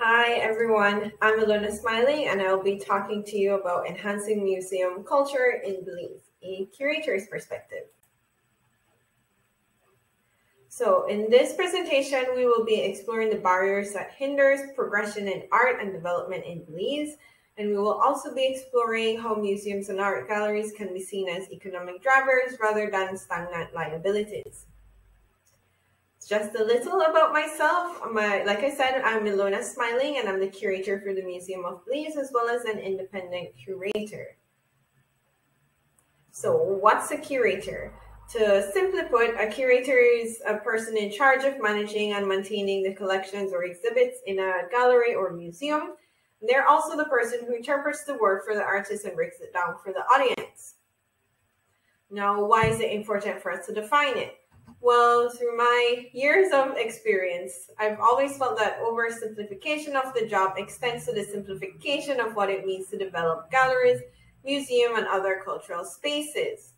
Hi everyone, I'm Ilona Smiling and I'll be talking to you about enhancing museum culture in Belize, a curator's perspective. So in this presentation, we will be exploring the barriers that hinders progression in art and development in Belize, and we will also be exploring how museums and art galleries can be seen as economic drivers rather than stagnant liabilities. Just a little about myself. Like I said, I'm Ilona Smiling and I'm the curator for the Museum of Belize as well as an independent curator. So what's a curator? To simply put, a curator is a person in charge of managing and maintaining the collections or exhibits in a gallery or museum. And they're also the person who interprets the work for the artist and breaks it down for the audience. Now, why is it important for us to define it? Well, through my years of experience, I've always felt that oversimplification of the job extends to the simplification of what it means to develop galleries, museum, and other cultural spaces.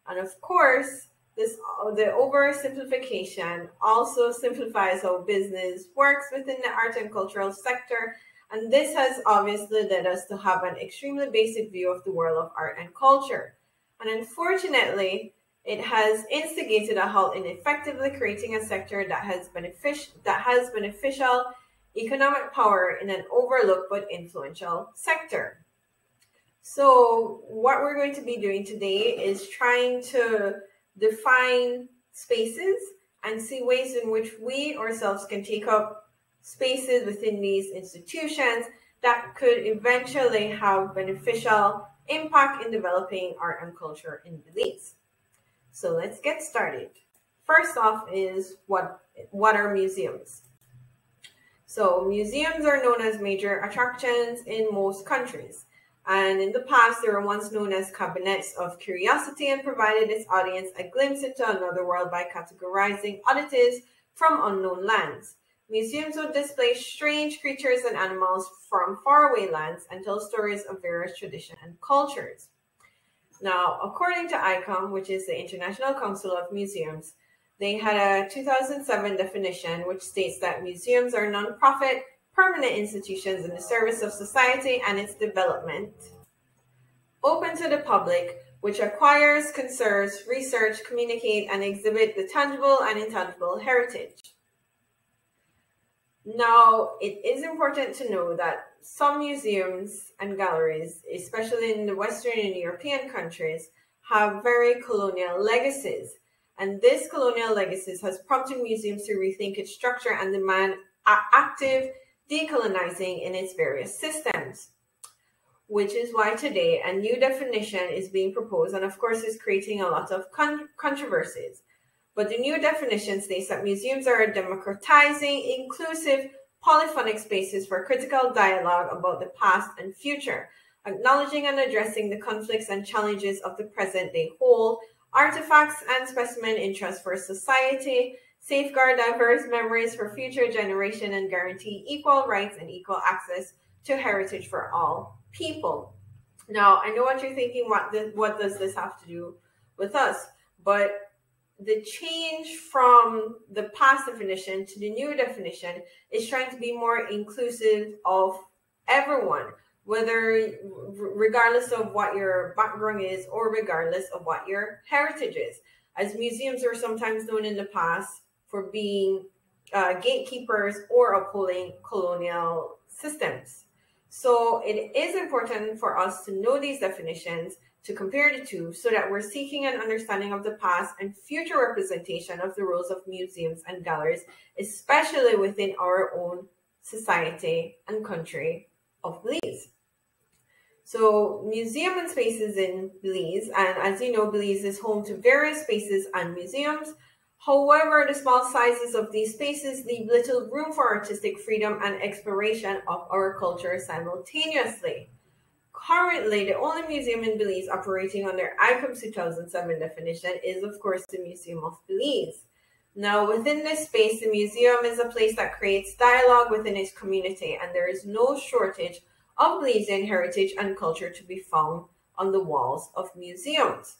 And of course, the oversimplification also simplifies how business works within the art and cultural sector, and this has obviously led us to have an extremely basic view of the world of art and culture. And unfortunately, it has instigated a halt in effectively creating a sector that has beneficial economic power in an overlooked but influential sector. So what we're going to be doing today is trying to define spaces and see ways in which we ourselves can take up spaces within these institutions that could eventually have beneficial impact in developing art and culture in Belize. So let's get started. First off is what are museums? So museums are known as major attractions in most countries. And in the past, they were once known as cabinets of curiosity and provided its audience a glimpse into another world by categorizing oddities from unknown lands. Museums would display strange creatures and animals from faraway lands and tell stories of various traditions and cultures. Now, according to ICOM, which is the International Council of Museums, they had a 2007 definition which states that museums are non-profit, permanent institutions in the service of society and its development, open to the public, which acquires, conserves, research, communicate, and exhibit the tangible and intangible heritage. Now, it is important to know that some museums and galleries, especially in the Western and European countries, have very colonial legacies. And this colonial legacies has prompted museums to rethink its structure and demand active decolonizing in its various systems. Which is why today a new definition is being proposed and of course is creating a lot of controversies. But the new definition states that museums are democratizing, inclusive, polyphonic spaces for critical dialogue about the past and future, acknowledging and addressing the conflicts and challenges of the present they hold, artifacts and specimen interest for society, safeguard diverse memories for future generation, and guarantee equal rights and equal access to heritage for all people. Now, I know what you're thinking, what does this have to do with us? But the change from the past definition to the new definition is trying to be more inclusive of everyone, regardless of what your background is or regardless of what your heritage is. As museums were sometimes known in the past for being gatekeepers or upholding colonial systems. So it is important for us to know these definitions, to compare the two, so that we're seeking an understanding of the past and future representation of the roles of museums and galleries, especially within our own society and country of Belize. So museum and spaces in Belize, and as you know, Belize is home to various spaces and museums. However, the small sizes of these spaces leave little room for artistic freedom and exploration of our culture simultaneously. Currently, the only museum in Belize operating under ICOM's 2007 definition is, of course, the Museum of Belize. Now, within this space, the museum is a place that creates dialogue within its community, and there is no shortage of Belizean heritage and culture to be found on the walls of museums.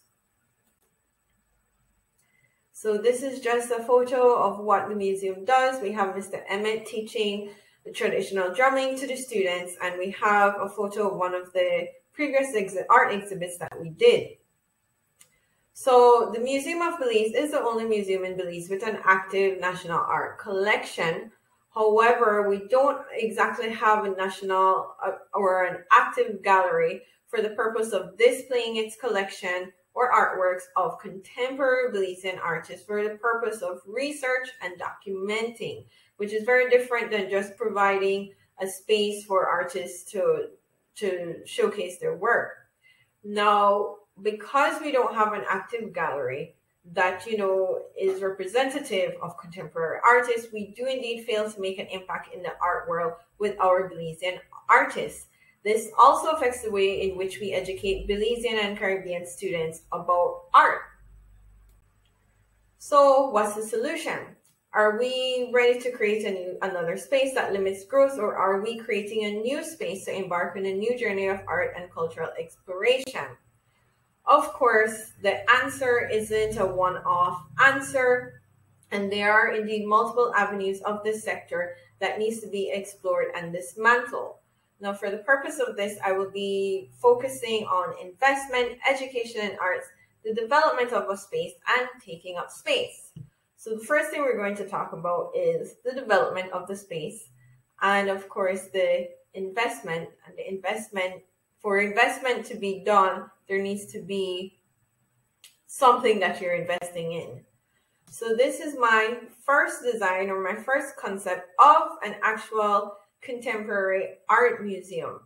So this is just a photo of what the museum does. We have Mr. Emmett teaching the traditional drumming to the students, and we have a photo of one of the previous art exhibits that we did. So the Museum of Belize is the only museum in Belize with an active national art collection. However, we don't exactly have a national or an active gallery for the purpose of displaying its collection or artworks of contemporary Belizean artists for the purpose of research and documenting, which is very different than just providing a space for artists to showcase their work. Now, because we don't have an active gallery that, is representative of contemporary artists, we do indeed fail to make an impact in the art world with our Belizean artists. This also affects the way in which we educate Belizean and Caribbean students about art. So what's the solution? Are we ready to create another space that limits growth, or are we creating a new space to embark on a new journey of art and cultural exploration? Of course, the answer isn't a one-off answer, and there are indeed multiple avenues of this sector that needs to be explored and dismantled. Now, for the purpose of this, I will be focusing on investment, education in arts, the development of a space, and taking up space. So the first thing we're going to talk about is the development of the space, and of course, the investment. And the investment, for investment to be done, there needs to be something that you're investing in. So this is my first design, or my first concept of an actual contemporary art museum.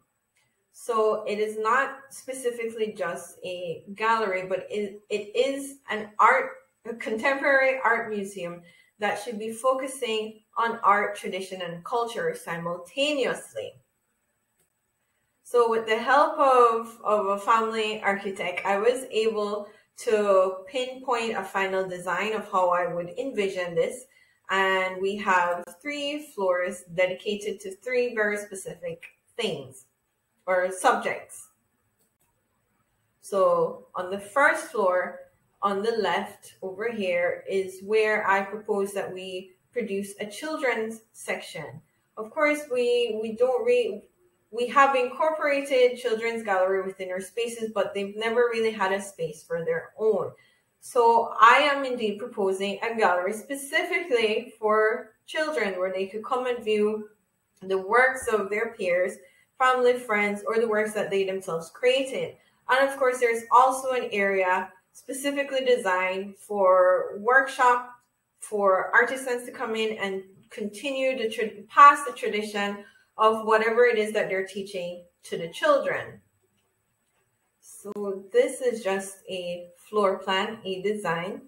So it is not specifically just a gallery, but it is a contemporary art museum that should be focusing on art, tradition, and culture simultaneously. So with the help of a family architect, I was able to pinpoint a final design of how I would envision this. And we have 3 floors dedicated to 3 very specific things or subjects. So on the first floor, on the left over here, is where I propose that we produce a children's section. Of course, we have incorporated children's gallery within our spaces, but they've never really had a space for their own. So I am indeed proposing a gallery specifically for children, where they could come and view the works of their peers, family, friends, or the works that they themselves created. And of course, there's also an area specifically designed for workshop, for artisans to come in and continue to pass the tradition of whatever it is that they're teaching to the children. So this is just a floor plan, a design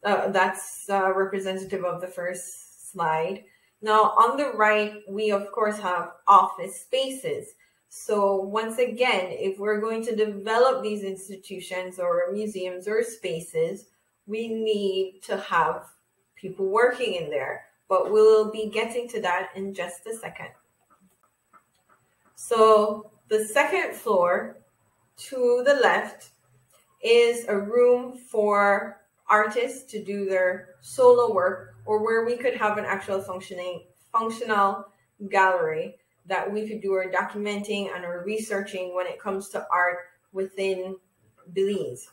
that's representative of the first slide. Now on the right, we of course have office spaces. So once again, if we're going to develop these institutions or museums or spaces, we need to have people working in there, but we'll be getting to that in just a second. So the second floor to the left is a room for artists to do their solo work, or where we could have an actual functional gallery that we could do our documenting and our researching when it comes to art within Belize.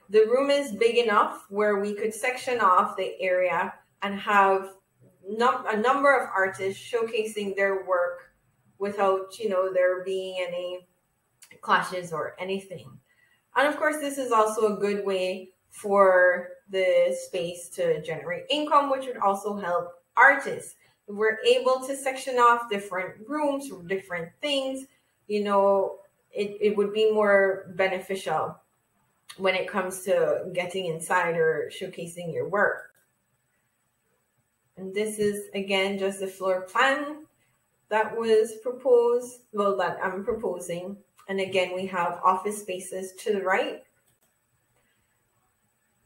The room is big enough where we could section off the area and have a number of artists showcasing their work without, there being any clashes or anything. And of course, this is also a good way for the space to generate income, which would also help artists. If we're able to section off different rooms for different things, it would be more beneficial when it comes to getting inside or showcasing your work. And this is, again, just a floor plan that was proposed, that I'm proposing. And again, we have office spaces to the right.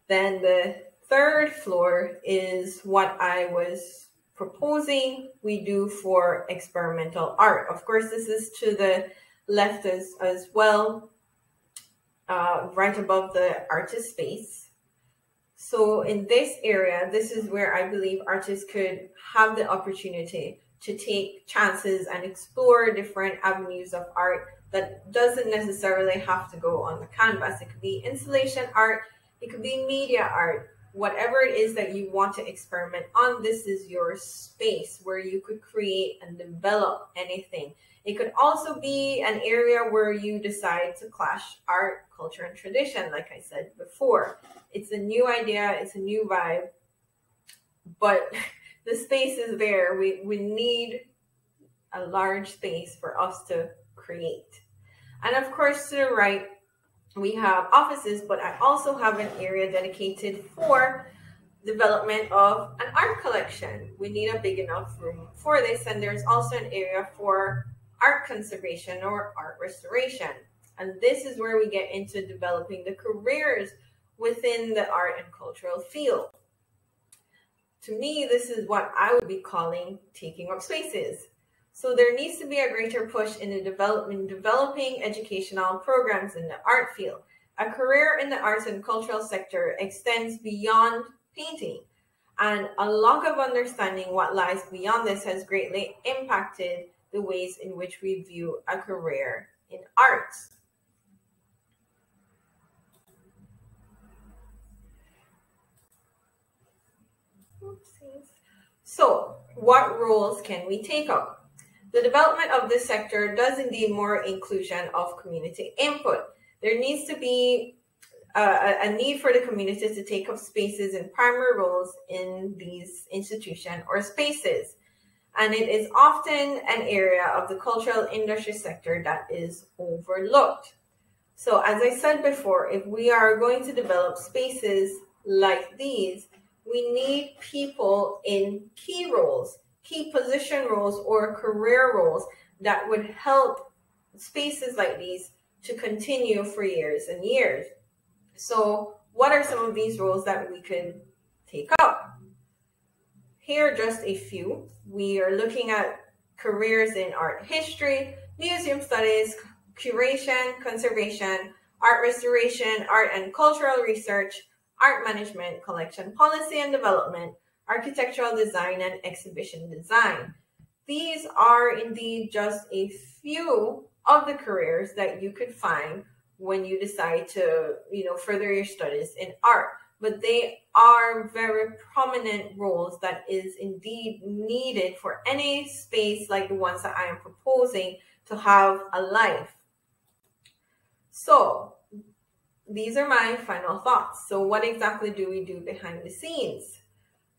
Then the third floor is what I was proposing we do for experimental art. Of course, this is to the left as well, right above the artist space. So in this area, this is where I believe artists could have the opportunity to take chances and explore different avenues of art that doesn't necessarily have to go on the canvas. It could be installation art, it could be media art, whatever it is that you want to experiment on. This is your space where you could create and develop anything. It could also be an area where you decide to clash art, culture, and tradition, like I said before. It's a new idea, it's a new vibe, but the space is there. We need a large space for us to create. And of course, to the right, we have offices, but I also have an area dedicated for development of an art collection. We need a big enough room for this, and there's also an area for art conservation or art restoration. And this is where we get into developing the careers within the art and cultural field. To me, this is what I would be calling taking up spaces. So there needs to be a greater push in the developing educational programs in the art field. A career in the arts and cultural sector extends beyond painting, and a lack of understanding what lies beyond this has greatly impacted the ways in which we view a career in arts. Oopsies. So, what roles can we take up? The development of this sector does indeed more inclusion of community input. There needs to be a need for the community to take up spaces in primary roles in these institutions or spaces. And it is often an area of the cultural industry sector that is overlooked. So as I said before, if we are going to develop spaces like these, we need people in key roles, key position roles, or career roles that would help spaces like these to continue for years and years. So what are some of these roles that we could take up? Here are just a few. We are looking at careers in art history, museum studies, curation, conservation, art restoration, art and cultural research, art management, collection policy and development, architectural design, and exhibition design. These are indeed just a few of the careers that you could find when you decide to, further your studies in art. But they are very prominent roles that is indeed needed for any space like the ones that I am proposing to have a life. So these are my final thoughts. So what exactly do we do behind the scenes?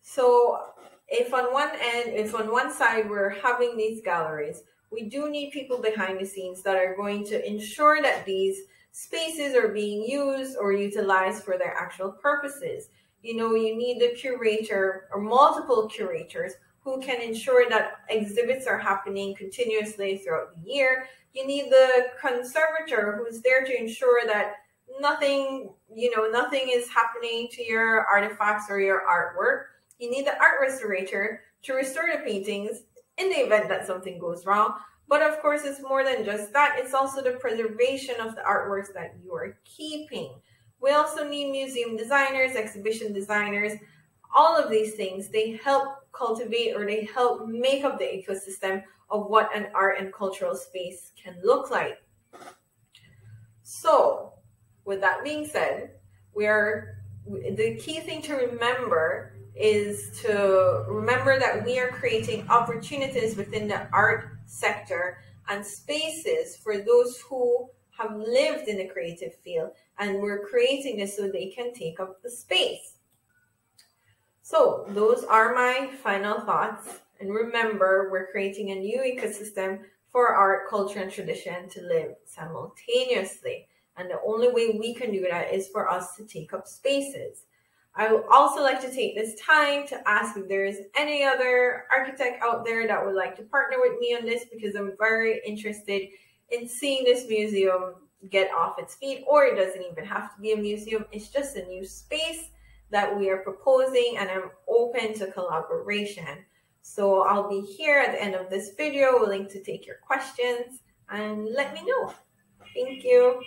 So if on one side we're having these galleries, we do need people behind the scenes that are going to ensure that these spaces are being used or utilized for their actual purposes. You need the curator or multiple curators who can ensure that exhibits are happening continuously throughout the year. You need the conservator who's there to ensure that nothing is happening to your artifacts or your artwork. You need the art restorator to restore the paintings in the event that something goes wrong. But of course, it's more than just that. It's also the preservation of the artworks that you are keeping. We also need museum designers, exhibition designers. All of these things, they help cultivate or they help make up the ecosystem of what an art and cultural space can look like. So, with that being said, the key thing to remember is to remember that we are creating opportunities within the art sector and spaces for those who have lived in the creative field, and we're creating this so they can take up the space. So those are my final thoughts. And remember, we're creating a new ecosystem for art, culture, and tradition to live simultaneously. And the only way we can do that is for us to take up spaces. I would also like to take this time to ask if there is any other architect out there that would like to partner with me on this, because I'm very interested in seeing this museum get off its feet. Or it doesn't even have to be a museum. It's just a new space that we are proposing, and I'm open to collaboration. So I'll be here at the end of this video willing to take your questions and let me know. Thank you.